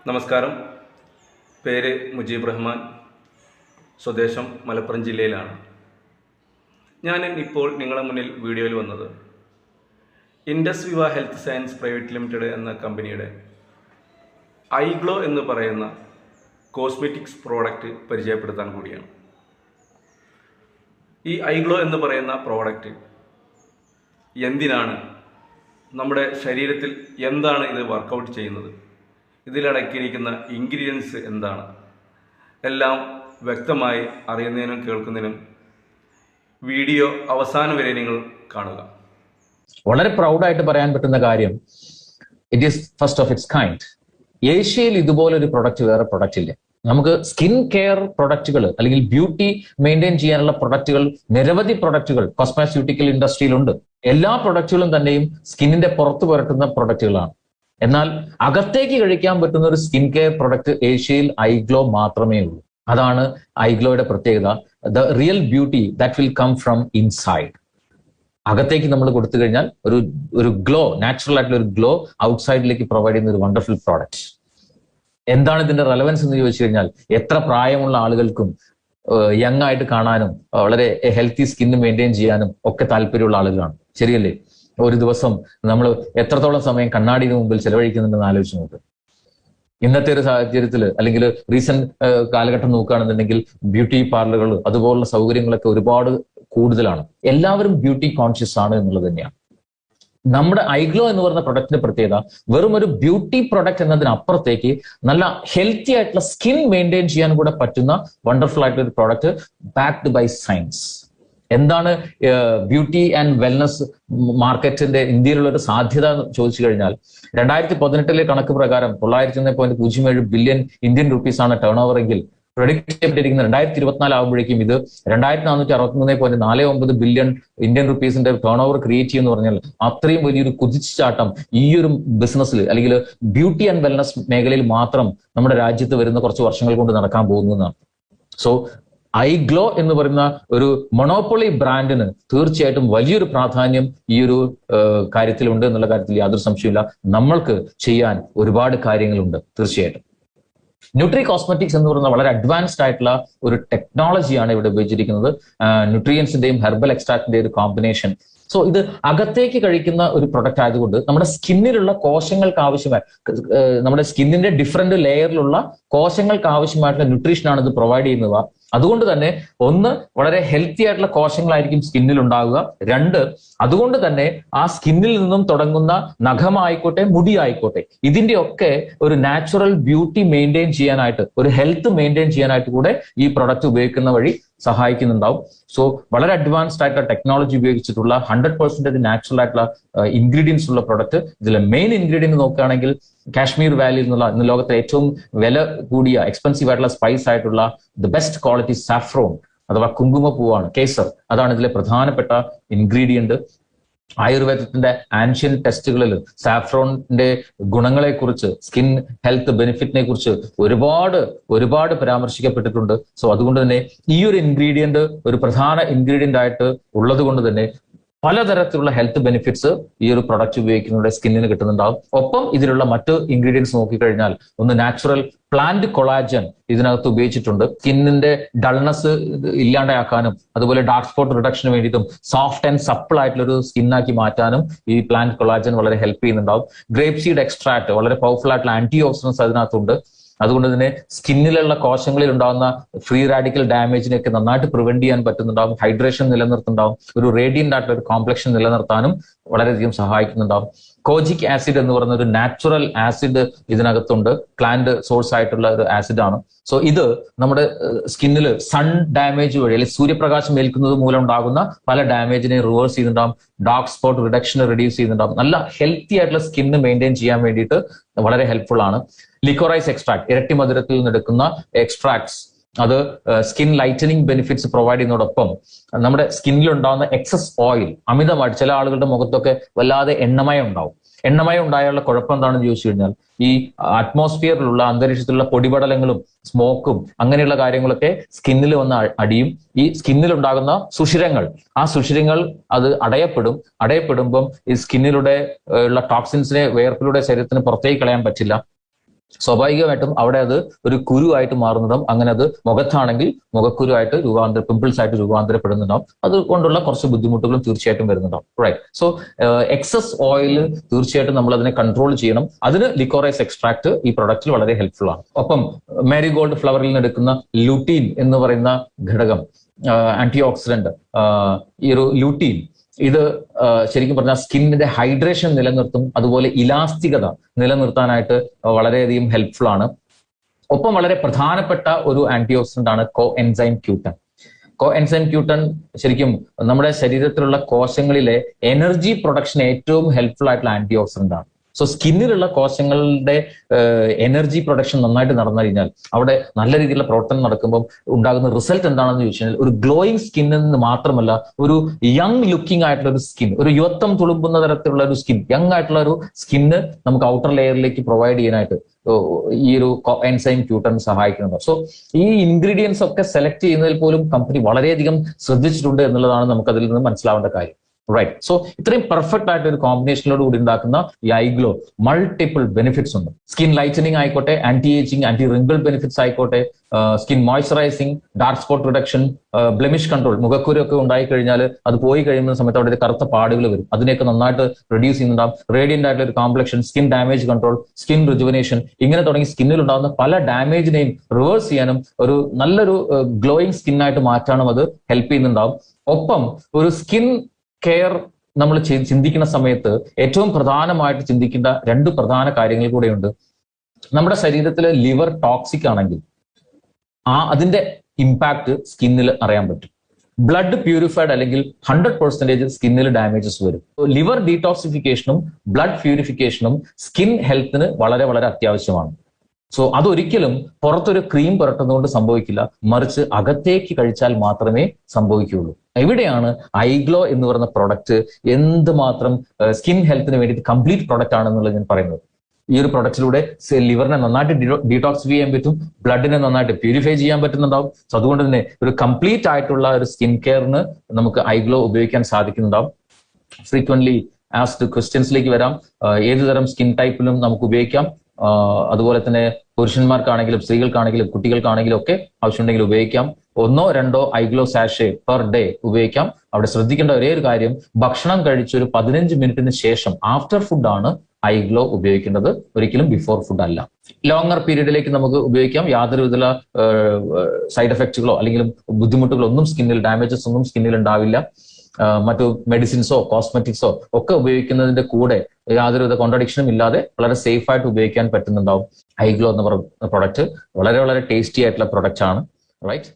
നമസ്കാരം. പേര് മുജീബ് റഹ്മാൻ. സ്വദേശം മലപ്പുറം ജില്ലയിലാണ്. ഞാൻ ഇപ്പോൾ നിങ്ങളുടെ മുന്നിൽ വീഡിയോയിൽ വന്നത് ഇൻഡസ് വിവ ഹെൽത്ത് സയൻസ് പ്രൈവറ്റ് ലിമിറ്റഡ് എന്ന കമ്പനിയുടെ ഐഗ്ലോ എന്ന് പറയുന്ന കോസ്മെറ്റിക്സ് പ്രോഡക്റ്റ് പരിചയപ്പെടുത്താൻ കൂടിയാണ്. ഈ ഐഗ്ലോ എന്ന് പറയുന്ന പ്രോഡക്റ്റ് എന്തിനാണ്, നമ്മുടെ ശരീരത്തിൽ എന്താണ് ഇത് വർക്കൗട്ട് ചെയ്യുന്നത്, ഇതിലടക്കിയിരിക്കുന്ന ഇൻഗ്രീഡിയൻസ് എന്താണ്, എല്ലാം വ്യക്തമായി അറിയുന്നതിനും കേൾക്കുന്നതിനും വീഡിയോ അവസാനം വരെ നിങ്ങൾ കാണുക. വളരെ പ്രൗഡായിട്ട് പറയാൻ പറ്റുന്ന കാര്യം, it is first of its kind. ഏഷ്യയിൽ ഇതുപോലൊരു പ്രൊഡക്റ്റ് വേറെ പ്രൊഡക്റ്റ് ഇല്ല. നമുക്ക് സ്കിൻ കെയർ പ്രൊഡക്റ്റുകൾ അല്ലെങ്കിൽ ബ്യൂട്ടി മെയിൻറ്റെയിൻ ചെയ്യാനുള്ള പ്രൊഡക്റ്റുകൾ, നിരവധി പ്രൊഡക്റ്റുകൾ കോസ്മെസ്യൂട്ടിക്കൽ ഇൻഡസ്ട്രിയിലുണ്ട്. എല്ലാ പ്രൊഡക്റ്റുകളും തന്നെയും സ്കിന്നിന്റെ പുറത്ത് പുരട്ടുന്ന പ്രൊഡക്റ്റുകളാണ്. എന്നാൽ അകത്തേക്ക് കഴിക്കാൻ പറ്റുന്ന ഒരു സ്കിൻ കെയർ പ്രൊഡക്റ്റ് ഏഷ്യയിൽ ഐഗ്ലോ മാത്രമേ ഉള്ളൂ. അതാണ് ഐഗ്ലോയുടെ പ്രത്യേകത. The real beauty that will come from inside. അകത്തേക്ക് നമ്മൾ കൊടുത്തു കഴിഞ്ഞാൽ ഒരു ഗ്ലോ, നാച്ചുറൽ ആയിട്ടുള്ള ഒരു ഗ്ലോ ഔട്ട്സൈഡിലേക്ക് പ്രൊവൈഡ് ചെയ്യുന്ന ഒരു വണ്ടർഫുൾ പ്രോഡക്റ്റ്. എന്താണ് ഇതിന്റെ റെലവൻസ് എന്ന് ചോദിച്ചു കഴിഞ്ഞാൽ, എത്ര പ്രായമുള്ള ആളുകൾക്കും യങ് ആയിട്ട് കാണാനും വളരെ ഹെൽത്തി സ്കിന്ന് മെയിൻറ്റെയിൻ ചെയ്യാനും ഒക്കെ താല്പര്യമുള്ള ആളുകളാണ്. ശരിയല്ലേ? ഒരു ദിവസം നമ്മൾ എത്രത്തോളം സമയം കണ്ണാടിന് മുമ്പിൽ ചെലവഴിക്കുന്നുണ്ടെന്ന് ആലോചിച്ച് നോക്ക്. ഇന്നത്തെ ഒരു സാഹചര്യത്തിൽ അല്ലെങ്കിൽ റീസെന്റ് കാലഘട്ടം നോക്കുകയാണെന്നുണ്ടെങ്കിൽ ബ്യൂട്ടി പാർലറുകൾ അതുപോലുള്ള സൗകര്യങ്ങളൊക്കെ ഒരുപാട് കൂടുതലാണ്. എല്ലാവരും ബ്യൂട്ടി കോൺഷ്യസ് ആണ് എന്നുള്ളത് തന്നെയാണ്. നമ്മുടെ ഐഗ്ലോ എന്ന് പറയുന്ന പ്രൊഡക്റ്റിന്റെ പ്രത്യേകത, വെറും ഒരു ബ്യൂട്ടി പ്രൊഡക്റ്റ് എന്നതിനപ്പുറത്തേക്ക് നല്ല ഹെൽത്തി ആയിട്ടുള്ള സ്കിൻ മെയിൻറ്റെയിൻ ചെയ്യാൻ കൂടെ പറ്റുന്ന വണ്ടർഫുൾ ആയിട്ടുള്ള ഒരു പ്രോഡക്റ്റ് ബാക്ക്ഡ് ബൈ സയൻസ്. എന്താണ് ബ്യൂട്ടി ആൻഡ് വെൽനസ് മാർക്കറ്റിന്റെ ഇന്ത്യയിലുള്ള ഒരു സാധ്യത എന്ന് ചോദിച്ചു കഴിഞ്ഞാൽ, 2018 കണക്ക് പ്രകാരം 901.07 ബില്യൺ ഇന്ത്യൻ റുപ്പീസാണ് ടേൺ ഓവർ എങ്കിൽ, പ്രൊഡിക്ട് ചെയ്യപ്പെട്ടിരിക്കുന്ന 2024 ആകുമ്പോഴേക്കും ഇത് 2463.49 ബില്യൺ ഇന്ത്യൻ റുപ്പീസിന്റെ ടേൺ ഓവർ ക്രിയേറ്റ് ചെയ്യുമെന്ന് പറഞ്ഞാൽ അത്രയും വലിയൊരു കുതിച്ചുചാട്ടം ഈ ഒരു ബിസിനസ്സിൽ അല്ലെങ്കിൽ ബ്യൂട്ടി ആൻഡ് വെൽനസ് മേഖലയിൽ മാത്രം നമ്മുടെ രാജ്യത്ത് വരുന്ന കുറച്ച് വർഷങ്ങൾ കൊണ്ട് നടക്കാൻ പോകുന്നതാണ്. സോ ഐഗ്ലോ എന്ന് പറയുന്ന ഒരു മൊണോപ്പൊളി ബ്രാൻഡിന് തീർച്ചയായിട്ടും വലിയൊരു പ്രാധാന്യം ഈ ഒരു കാര്യത്തിലുണ്ട് എന്നുള്ള കാര്യത്തിൽ യാതൊരു സംശയമില്ല. നമ്മൾക്ക് ചെയ്യാൻ ഒരുപാട് കാര്യങ്ങളുണ്ട് തീർച്ചയായിട്ടും. ന്യൂട്രി കോസ്മെറ്റിക്സ് എന്ന് പറയുന്ന വളരെ അഡ്വാൻസ്ഡ് ആയിട്ടുള്ള ഒരു ടെക്നോളജിയാണ് ഇവിടെ ഉപയോഗിച്ചിരിക്കുന്നത്. ന്യൂട്രിയൻസിന്റെയും ഹെർബൽ എക്സ്ട്രാക്റ്റിന്റെയും ഒരു കോമ്പിനേഷൻ. സോ ഇത് അകത്തേക്ക് കഴിക്കുന്ന ഒരു പ്രൊഡക്റ്റ് ആയതുകൊണ്ട് നമ്മുടെ സ്കിന്നിലുള്ള കോശങ്ങൾക്ക് ആവശ്യമായ, നമ്മുടെ സ്കിന്നിന്റെ ഡിഫറെന്റ് ലെയറിലുള്ള കോശങ്ങൾക്ക് ആവശ്യമായിട്ടുള്ള ന്യൂട്രീഷനാണ് ഇത് പ്രൊവൈഡ് ചെയ്യുന്നത്. അതുകൊണ്ട് തന്നെ ഒന്ന്, വളരെ ഹെൽത്തി ആയിട്ടുള്ള കോശങ്ങളായിരിക്കും സ്കിന്നിൽ ഉണ്ടാവുക. രണ്ട്, അതുകൊണ്ട് തന്നെ ആ സ്കിന്നിൽ നിന്നും തുടങ്ങുന്ന നഖമായിക്കോട്ടെ മുടി ആയിക്കോട്ടെ, ഇതിന്റെയൊക്കെ ഒരു നാച്ചുറൽ ബ്യൂട്ടി മെയിൻറ്റെയിൻ ചെയ്യാനായിട്ട്, ഒരു ഹെൽത്ത് മെയിൻറ്റെയിൻ ചെയ്യാനായിട്ട് കൂടെ ഈ പ്രൊഡക്റ്റ് ഉപയോഗിക്കുന്ന വഴി സഹായിക്കുന്നുണ്ടാവും. സോ വളരെ അഡ്വാൻസ്ഡ് ആയിട്ടുള്ള ടെക്നോളജി ഉപയോഗിച്ചിട്ടുള്ള 100% നാച്ചുറൽ ആയിട്ടുള്ള ഇൻഗ്രീഡിയൻസ് ഉള്ള പ്രൊഡക്റ്റ്. ഇതിലെ മെയിൻ ഇൻഗ്രീഡിയന്റ് നോക്കുകയാണെങ്കിൽ കാശ്മീർ വാലിയിൽ നിന്നുള്ള, ഇന്ന് ലോകത്തെ ഏറ്റവും വില കൂടിയ എക്സ്പെൻസീവ് ആയിട്ടുള്ള സ്പൈസ് ആയിട്ടുള്ള ദ ബെസ്റ്റ് ക്വാളിറ്റി സാഫ്രോൺ അഥവാ കുങ്കുമപ്പൂവാണ്, കേസർ. അതാണ് ഇതിലെ പ്രധാനപ്പെട്ട ഇൻഗ്രീഡിയന്റ്. ആയുർവേദത്തിന്റെ ആൻഷ്യൻ ടെസ്റ്റുകളിൽ സാഫ്രോണിന്റെ ഗുണങ്ങളെക്കുറിച്ച്, സ്കിൻ ഹെൽത്ത് ബെനിഫിറ്റിനെ കുറിച്ച് ഒരുപാട് പരാമർശിക്കപ്പെട്ടിട്ടുണ്ട്. സോ അതുകൊണ്ട് തന്നെ ഈ ഒരു ഇൻഗ്രീഡിയന്റ് ഒരു പ്രധാന ഇൻഗ്രീഡിയന്റ് ആയിട്ട് ഉള്ളത് കൊണ്ട് തന്നെ പലതരത്തിലുള്ള ഹെൽത്ത് ബെനിഫിറ്റ്സ് ഈ ഒരു പ്രൊഡക്റ്റ് ഉപയോഗിക്കുന്നതിലൂടെ സ്കിന്നിന് കിട്ടുന്നുണ്ടാവും. ഒപ്പം ഇതിലുള്ള മറ്റ് ഇൻഗ്രീഡിയൻസ് നോക്കിക്കഴിഞ്ഞാൽ, ഒന്ന് നാച്ചുറൽ പ്ലാന്റ് കൊളാജൻ ഇതിനകത്ത് ഉപയോഗിച്ചിട്ടുണ്ട്. സ്കിന്നിന്റെ ഡൾനെസ് ഇല്ലാണ്ടാക്കാനും അതുപോലെ ഡാർക്ക് സ്പോട്ട് റിഡക്ഷന് വേണ്ടിയിട്ടും സോഫ്റ്റ് ആൻഡ് സപ്പിൾ ആയിട്ടുള്ള ഒരു സ്കിന്നാക്കി മാറ്റാനും ഈ പ്ലാന്റ് കൊളാജൻ വളരെ ഹെൽപ്പ് ചെയ്യുന്നുണ്ടാവും. ഗ്രേപ്പ് സീഡ് എക്സ്ട്രാക്ട് വളരെ പവർഫുൾ ആയിട്ടുള്ള ആന്റി ഓക്സിഡൻസ് അതിനകത്തുണ്ട്. അതുകൊണ്ട് തന്നെ സ്കിന്നിലുള്ള കോശങ്ങളിൽ ഉണ്ടാകുന്ന ഫ്രീ റാഡിക്കൽ ഡാമേജിനെയൊക്കെ നന്നായിട്ട് പ്രിവെന്റ് ചെയ്യാൻ പറ്റുന്നുണ്ടാവും. ഹൈഡ്രേഷൻ നിലനിർത്തുന്നുണ്ടാവും. ഒരു റേഡിയന്റ് ആയിട്ടുള്ള ഒരു കോംപ്ലക്ഷൻ നിലനിർത്താനും വളരെയധികം സഹായിക്കുന്നുണ്ടാവും. കോജിക് ആസിഡ് എന്ന് പറയുന്ന ഒരു നാച്ചുറൽ ആസിഡ് ഇതിനകത്തുണ്ട്. പ്ലാന്റ് സോഴ്സ് ആയിട്ടുള്ള ഒരു ആസിഡാണ്. സോ ഇത് നമ്മുടെ സ്കിന്നിൽ സൺ ഡാമേജ് വഴി അല്ലെങ്കിൽ സൂര്യപ്രകാശം ഏൽക്കുന്നത് മൂലം ഉണ്ടാകുന്ന പല ഡാമേജിനെ റിവേഴ്സ് ചെയ്യുന്നുണ്ടാവും. ഡാർക്ക് സ്പോട്ട് റിഡക്ഷനെ റെഡ്യൂസ് ചെയ്യുന്നുണ്ടാവും. നല്ല ഹെൽത്തി ആയിട്ടുള്ള സ്കിന്ന് മെയിൻറ്റെയിൻ ചെയ്യാൻ വേണ്ടിയിട്ട് വളരെ ഹെൽപ്ഫുൾ ആണ്. ലിക്കോറൈസ് എക്സ്ട്രാക്ട്, ഇരട്ടി മധുരത്തിൽ നിന്ന് എടുക്കുന്ന എക്സ്ട്രാക്ട്സ്, അത് സ്കിൻ ലൈറ്റനിങ് ബെനിഫിറ്റ്സ് പ്രൊവൈഡ് ചെയ്യുന്നതോടൊപ്പം നമ്മുടെ സ്കിന്നിൽ ഉണ്ടാകുന്ന എക്സസ് ഓയിൽ, അമിതമായിട്ട് ചില ആളുകളുടെ മുഖത്തൊക്കെ വല്ലാതെ എണ്ണമയം ഉണ്ടാവും. എണ്ണമയം ഉണ്ടായുള്ള കുഴപ്പം എന്താണെന്ന് ചോദിച്ചു കഴിഞ്ഞാൽ, ഈ അറ്റ്മോസ്ഫിയറിലുള്ള അന്തരീക്ഷത്തിലുള്ള പൊടിപടലങ്ങളും സ്മോക്കും അങ്ങനെയുള്ള കാര്യങ്ങളൊക്കെ സ്കിന്നിൽ വന്ന് അടിയും. ഈ സ്കിന്നിൽ ഉണ്ടാകുന്ന സുഷിരങ്ങൾ, ആ സുഷിരങ്ങൾ അത് അടയപ്പെടുമ്പം ഈ സ്കിന്നിലൂടെ ഉള്ള ടോക്സിൻസിനെ വേർപ്പിലൂടെ ശരീരത്തിന് പുറത്തേക്ക് കളയാൻ പറ്റില്ല. സ്വാഭാവികമായിട്ടും അവിടെ അത് ഒരു കുരുവായിട്ട് മാറുന്നതും അങ്ങനെ അത് മുഖത്താണെങ്കിൽ മുഖക്കുരുവായിട്ട് പിമ്പിൾസ് ആയിട്ട് രൂപാന്തരപ്പെടുന്നുണ്ടാവും. അതുകൊണ്ടുള്ള കുറച്ച് ബുദ്ധിമുട്ടുകളും തീർച്ചയായിട്ടും വരുന്നുണ്ടാവും. റൈറ്റ്. സോ എക്സസ് ഓയിൽ തീർച്ചയായിട്ടും നമ്മൾ അതിനെ കൺട്രോൾ ചെയ്യണം. അതിന് ലിക്കോറൈസ് എക്സ്ട്രാക്ട് ഈ പ്രൊഡക്റ്റിൽ വളരെ ഹെൽപ്ഫുൾ ആണ്. ഒപ്പം മാരിഗോൾഡ് ഫ്ലവറിൽ നിന്ന് എടുക്കുന്ന ലുട്ടീൻ എന്ന് പറയുന്ന ഘടകം, ആന്റി ഓക്സിഡന്റ്, ഈ ഒരു ലുട്ടീൻ ഇത് ശരിക്കും പറഞ്ഞാൽ സ്കിന്നിന്റെ ഹൈഡ്രേഷൻ നിലനിർത്തും. അതുപോലെ ഇലാസ്തികത നിലനിർത്താനായിട്ട് വളരെയധികം ഹെൽപ്ഫുൾ ആണ്. ഒപ്പം വളരെ പ്രധാനപ്പെട്ട ഒരു ആന്റി ഓക്സിഡന്റ് ആണ് കോഎൻസൈം Q10. കോഎൻസൈം Q10 ശരിക്കും നമ്മുടെ ശരീരത്തിലുള്ള കോശങ്ങളിലെ എനർജി പ്രൊഡക്ഷൻ ഏറ്റവും ഹെൽപ്ഫുൾ ആയിട്ടുള്ള ആന്റി ഓക്സിഡന്റ് ആണ്. സോ സ്കിന്നിലുള്ള കോശങ്ങളുടെ എനർജി പ്രൊഡക്ഷൻ നന്നായിട്ട് നടന്നു കഴിഞ്ഞാൽ അവിടെ നല്ല രീതിയിലുള്ള പ്രവർത്തനം നടക്കുമ്പോൾ ഉണ്ടാകുന്ന റിസൾട്ട് എന്താണെന്ന് ചോദിച്ചു കഴിഞ്ഞാൽ ഒരു ഗ്ലോയിങ് സ്കിന്നിൽ നിന്ന് മാത്രമല്ല, ഒരു യങ് ലുക്കിംഗ് ആയിട്ടുള്ള ഒരു സ്കിൻ, ഒരു യുവത്വം തുളുമ്പുന്ന തരത്തിലുള്ള ഒരു സ്കിൻ, യങ് ആയിട്ടുള്ള ഒരു സ്കിന്ന് നമുക്ക് ഔട്ടർ ലെയറിലേക്ക് പ്രൊവൈഡ് ചെയ്യാനായിട്ട് ഈ ഒരു എൻസൈം Q10 സഹായിക്കുന്നുണ്ട്. സോ ഈ ഇൻഗ്രീഡിയൻസ് ഒക്കെ സെലക്ട് ചെയ്യുന്നതിൽ പോലും കമ്പനി വളരെയധികം ശ്രദ്ധിച്ചിട്ടുണ്ട് എന്നുള്ളതാണ് നമുക്ക് അതിൽ നിന്ന് മനസ്സിലാവേണ്ട കാര്യം. റൈറ്റ്. സോ ഇത്രയും പെർഫെക്റ്റ് ആയിട്ട് ഒരു കോമ്പിനേഷനോട് കൂടി ഉണ്ടാക്കുന്ന ഈ ഐഗ്ലോ മൾട്ടിപ്പിൾ ബെനിഫിറ്റ്സ് ഉണ്ട്. സ്കിൻ ലൈറ്റനിങ് ആയിക്കോട്ടെ, anti ageing, anti wrinkle benefits ആയിക്കോട്ടെ, skin moisturising, dark spot reduction, blemish control. മുഖക്കുരു ഒക്കെ ഉണ്ടായി കഴിഞ്ഞാൽ അത് പോയി കഴിയുന്ന സമയത്ത് അവിടെ കറുത്ത പാടുകൾ വരും, അതിനെയൊക്കെ നന്നായിട്ട് റെഡ്യൂസ് ചെയ്യുന്നുണ്ടാവും. റേഡിയന്റ് ആയിട്ടുള്ള ഒരു complexion, skin damage control, skin rejuvenation, ഇങ്ങനെ തുടങ്ങി സ്കിന്നിൽ ഉണ്ടാകുന്ന പല ഡാമേജിനെയും റിവേഴ്സ് ചെയ്യാനും ഒരു നല്ലൊരു ഗ്ലോയിങ് സ്കിന്നായിട്ട് മാറ്റാനും അത് ഹെൽപ്പ് ചെയ്യുന്നുണ്ടാവും. ഒപ്പം ഒരു സ്കിൻ കെയർ നമ്മൾ ചിന്തിക്കുന്ന സമയത്ത് ഏറ്റവും പ്രധാനമായിട്ട് ചിന്തിക്കേണ്ട രണ്ട് പ്രധാന കാര്യങ്ങൾ കൂടെയുണ്ട്. നമ്മുടെ ശരീരത്തിലെ ലിവർ ടോക്സിക് ആണെങ്കിൽ അതിന്റെ ഇമ്പാക്ട് സ്കിന്നിൽ അറിയാൻ പറ്റും. ബ്ലഡ് പ്യൂരിഫൈഡ് അല്ലെങ്കിൽ 100% സ്കിന്നിൽ ഡാമേജസ് വരും. ലിവർ ഡീടോക്സിഫിക്കേഷനും ബ്ലഡ് പ്യൂരിഫിക്കേഷനും സ്കിൻ ഹെൽത്തിന് വളരെ വളരെ അത്യാവശ്യമാണ്. സോ അതൊരിക്കലും പുറത്തൊരു ക്രീം പുരട്ടുന്നതുകൊണ്ട് സംഭവിക്കില്ല, മറിച്ച് അകത്തേക്ക് കഴിച്ചാൽ മാത്രമേ സംഭവിക്കുകയുള്ളൂ. എവിടെയാണ് ഐഗ്ലോ എന്ന് പറയുന്ന പ്രൊഡക്റ്റ് എന്തുമാത്രം സ്കിൻ ഹെൽത്തിന് വേണ്ടിയിട്ട് കംപ്ലീറ്റ് പ്രൊഡക്റ്റ് ആണെന്നുള്ളത് ഞാൻ പറയുന്നത്. ഈ ഒരു പ്രൊഡക്റ്റിലൂടെ ലിവറിനെ നന്നായിട്ട് ഡീടോക്സിഫൈ ചെയ്യാൻ പറ്റും, ബ്ലഡിനെ നന്നായിട്ട് പ്യൂരിഫൈ ചെയ്യാൻ പറ്റുന്നുണ്ടാവും. സോ അതുകൊണ്ട് തന്നെ ഒരു കംപ്ലീറ്റ് ആയിട്ടുള്ള ഒരു സ്കിൻ കെയറിന് നമുക്ക് ഐഗ്ലോ ഉപയോഗിക്കാൻ സാധിക്കുന്നുണ്ടാവും. ഫ്രീക്വന്റ്ലി ആസ്ക്ഡ് ക്വസ്റ്റ്യൻസിലേക്ക് വരാം. ഏതുതരം സ്കിൻ ടൈപ്പിലും നമുക്ക് ഉപയോഗിക്കാം. അതുപോലെ തന്നെ പുരുഷന്മാർക്കാണെങ്കിലും സ്ത്രീകൾക്കാണെങ്കിലും കുട്ടികൾക്കാണെങ്കിലും ഒക്കെ ആവശ്യമുണ്ടെങ്കിൽ ഉപയോഗിക്കാം. 1-2 ഐഗ്ലോ സാഷെ പെർ ഡേ ഉപയോഗിക്കാം. അവിടെ ശ്രദ്ധിക്കേണ്ട ഒരേ ഒരു കാര്യം, ഭക്ഷണം കഴിച്ച് ഒരു 15 മിനിറ്റിന് ശേഷം ആഫ്റ്റർ ഫുഡ് ആണ് ഐഗ്ലോ ഉപയോഗിക്കേണ്ടത്, ഒരിക്കലും ബിഫോർ ഫുഡ് അല്ല. ലോങ്ങർ പീരീഡിലേക്ക് നമുക്ക് ഉപയോഗിക്കാം. യാതൊരു വിധ സൈഡ് എഫക്റ്റുകളോ അല്ലെങ്കിൽ ബുദ്ധിമുട്ടുകളോ ഒന്നും സ്കിന്നിൽ, ഡാമേജസ് ഒന്നും സ്കിന്നിൽ ഉണ്ടാവില്ല. മറ്റു മെഡിസിൻസോ കോസ്മെറ്റിക്സോ ഒക്കെ ഉപയോഗിക്കുന്നതിന്റെ കൂടെ യാതൊരുവിധ കോൺട്രഡിക്ഷനും ഇല്ലാതെ വളരെ സേഫ് ആയിട്ട് ഉപയോഗിക്കാൻ പറ്റുന്നുണ്ടാവും. ഐഗ്ലോ എന്ന പ്രൊഡക്റ്റ് വളരെ വളരെ ടേസ്റ്റി ആയിട്ടുള്ള പ്രൊഡക്റ്റ് ആണ്. റൈറ്റ്.